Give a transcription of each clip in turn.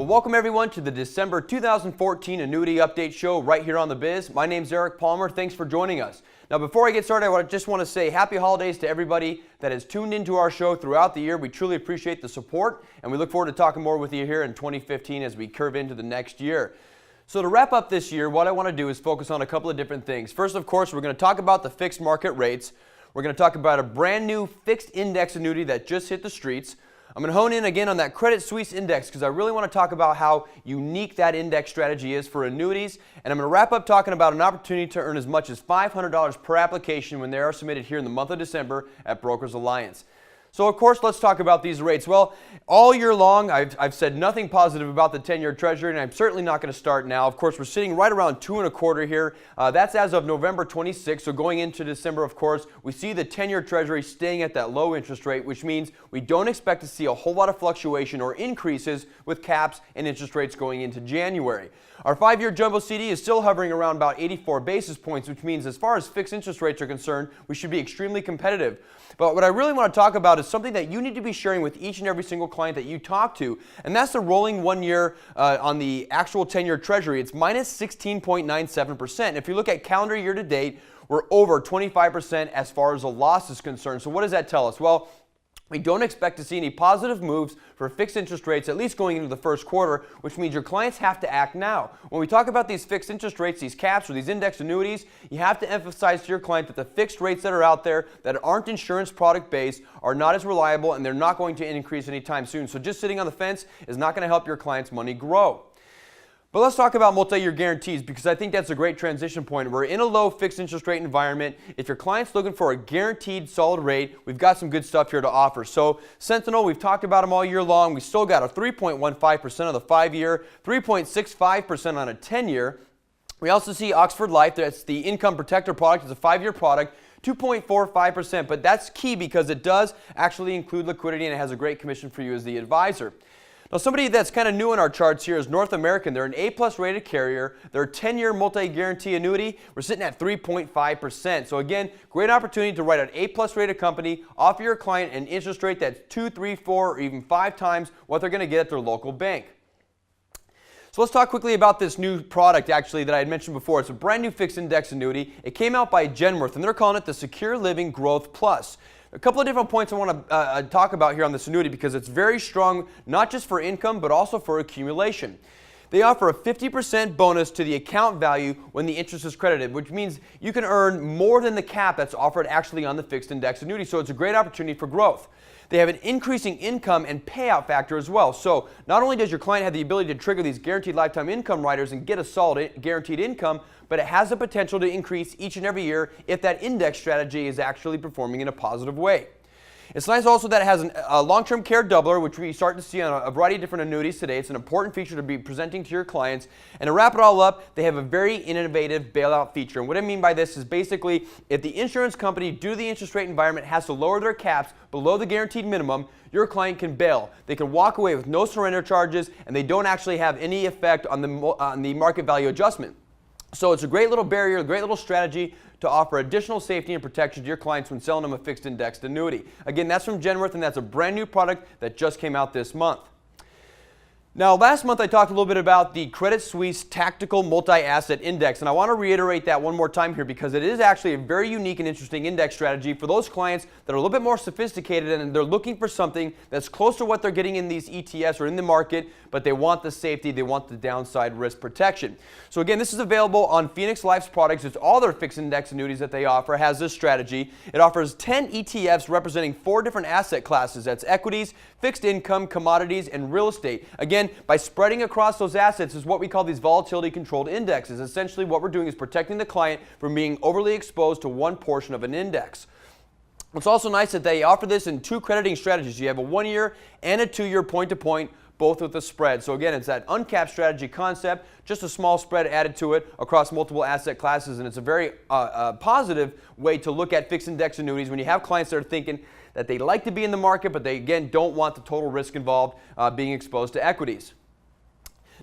welcome everyone to the December 2014 Annuity Update Show right here on The Biz. My name's Eric Palmer. Thanks for joining us. Now, before I get started, I just want to say happy holidays to everybody that has tuned into our show throughout the year. We truly appreciate the support, and we look forward to talking more with you here in 2015 as we curve into the next year. So to wrap up this year, what I want to do is focus on a couple of different things. First, of course, we're going to talk about the fixed market rates. We're going to talk about a brand new fixed index annuity that just hit the streets. I'm going to hone in again on that Credit Suisse index because I really want to talk about how unique that index strategy is for annuities. And I'm going to wrap up talking about an opportunity to earn as much as $500 per application when they are submitted here in the month of December at Brokers Alliance. So, of course, let's talk about these rates. Well, all year long, I've said nothing positive about the 10-year Treasury, and I'm certainly not going to start now. Of course, we're sitting right around 2.25 here. That's as of November 26th. So going into December, of course, we see the 10-year Treasury staying at that low interest rate, which means we don't expect to see a whole lot of fluctuation or increases with caps and interest rates going into January. Our 5-year jumbo CD is still hovering around about 84 basis points, which means as far as fixed interest rates are concerned, we should be extremely competitive. But what I really want to talk about is something that you need to be sharing with each and every single client that you talk to, and that's the rolling 1 year on the actual 10-year Treasury. It's minus 16.97%. If you look at calendar year to date, we're over 25% as far as a loss is concerned. So what does that tell us? Well, we don't expect to see any positive moves for fixed interest rates, at least going into the first quarter, which means your clients have to act now. When we talk about these fixed interest rates, these caps or these index annuities, you have to emphasize to your client that the fixed rates that are out there that aren't insurance product based are not as reliable and they're not going to increase anytime soon. So just sitting on the fence is not going to help your client's money grow. But let's talk about multi-year guarantees because I think that's a great transition point. We're in a low fixed interest rate environment. If your client's looking for a guaranteed solid rate, we've got some good stuff here to offer. So Sentinel, we've talked about them all year long. We still got a 3.15% on the 5-year, 3.65% on a 10-year. We also see Oxford Life, that's the income protector product. It's a 5-year product. 2.45%, but that's key because it does actually include liquidity and it has a great commission for you as the advisor. Now, somebody that's kind of new in our charts here is North American. They're an A+ rated carrier. They're a 10-year multi-guarantee annuity. We're sitting at 3.5%. So again, great opportunity to write an A+ rated company, offer your client an interest rate that's 2, 3, 4, or even 5 times what they're going to get at their local bank. So let's talk quickly about this new product actually that I had mentioned before. It's a brand new fixed index annuity. It came out by Genworth and they're calling it the Secure Living Growth Plus. A couple of different points I want to talk about here on this annuity because it's very strong, not just for income, but also for accumulation. They offer a 50% bonus to the account value when the interest is credited, which means you can earn more than the cap that's offered actually on the fixed index annuity. So it's a great opportunity for growth. They have an increasing income and payout factor as well. So not only does your client have the ability to trigger these guaranteed lifetime income riders and get a solid guaranteed income, but it has the potential to increase each and every year if that index strategy is actually performing in a positive way. It's nice also that it has a long-term care doubler, which we start to see on a variety of different annuities today. It's an important feature to be presenting to your clients. And to wrap it all up, they have a very innovative bailout feature. And what I mean by this is basically if the insurance company, due to the interest rate environment, has to lower their caps below the guaranteed minimum, your client can bail. They can walk away with no surrender charges, and they don't actually have any effect on the market value adjustment. So it's a great little barrier, a great little strategy to offer additional safety and protection to your clients when selling them a fixed indexed annuity. Again, that's from Genworth, and that's a brand new product that just came out this month. Now, last month I talked a little bit about the Credit Suisse Tactical Multi-Asset Index, and I want to reiterate that one more time here because it is actually a very unique and interesting index strategy for those clients that are a little bit more sophisticated and they're looking for something that's close to what they're getting in these ETFs or in the market, but they want the safety, they want the downside risk protection. So again, this is available on Phoenix Life's products. It's all their fixed index annuities that they offer. It has this strategy. It offers 10 ETFs representing 4 different asset classes. That's equities, fixed income, commodities, and real estate. Again, by spreading across those assets is what we call these volatility controlled indexes. Essentially what we're doing is protecting the client from being overly exposed to one portion of an index. It's also nice that they offer this in 2 crediting strategies. You have a 1-year and a 2-year point-to-point, both with a spread. So again, it's that uncapped strategy concept, just a small spread added to it across multiple asset classes, and it's a very positive way to look at fixed index annuities when you have clients that are thinking that they like to be in the market, but they again don't want the total risk involved being exposed to equities.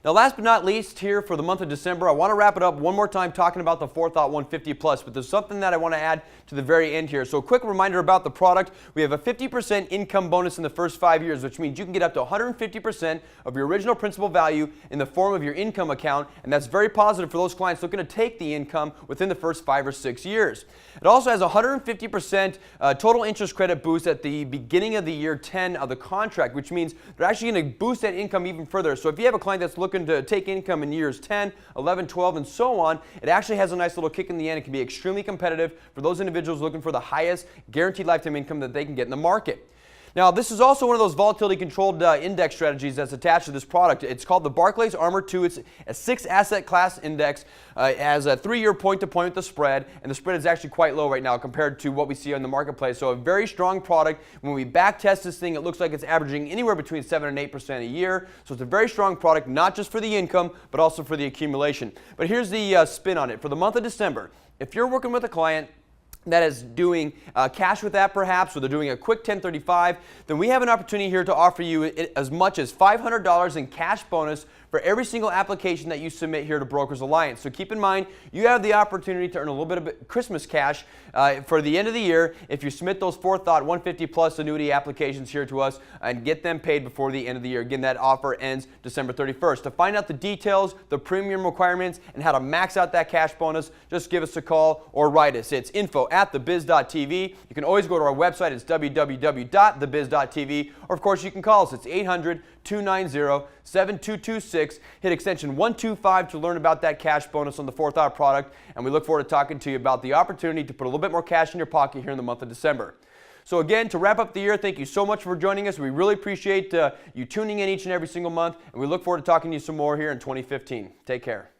Now, last but not least, here for the month of December, I want to wrap it up one more time talking about the Forethought 150 Plus, but there's something that I want to add to the very end here. So a quick reminder about the product. We have a 50% income bonus in the first 5 years, which means you can get up to 150% of your original principal value in the form of your income account, and that's very positive for those clients looking to take the income within the first 5 or 6 years. It also has a 150% total interest credit boost at the beginning of the year 10 of the contract, which means they're actually going to boost that income even further. So if you have a client that's looking to take income in years 10, 11, 12, and so on, it actually has a nice little kick in the end. It can be extremely competitive for those individuals looking for the highest guaranteed lifetime income that they can get in the market. Now, this is also one of those volatility-controlled index strategies that's attached to this product. It's called the Barclays Armor 2. It's a 6-asset class index. It has a 3-year point-to-point with the spread, and the spread is actually quite low right now compared to what we see in the marketplace. So a very strong product. When we back-test this thing, it looks like it's averaging anywhere between 7 and 8% a year. So it's a very strong product, not just for the income, but also for the accumulation. But here's the spin on it. For the month of December, if you're working with a client that is doing cash with that perhaps, or they're doing a quick 1035, then we have an opportunity here to offer you as much as $500 in cash bonus for every single application that you submit here to Brokers Alliance. So keep in mind, you have the opportunity to earn a little bit of Christmas cash for the end of the year if you submit those Forethought 150 Plus annuity applications here to us and get them paid before the end of the year. Again, that offer ends December 31st. To find out the details, the premium requirements, and how to max out that cash bonus, just give us a call or write us. It's info@thebiz.tv. You can always go to our website. It's www.thebiz.tv. Or, of course, you can call us. It's 800-290-7226. Hit extension 125 to learn about that cash bonus on the Forethought product. And we look forward to talking to you about the opportunity to put a little bit more cash in your pocket here in the month of December. So again, to wrap up the year, thank you so much for joining us. We really appreciate you tuning in each and every single month. And we look forward to talking to you some more here in 2015. Take care.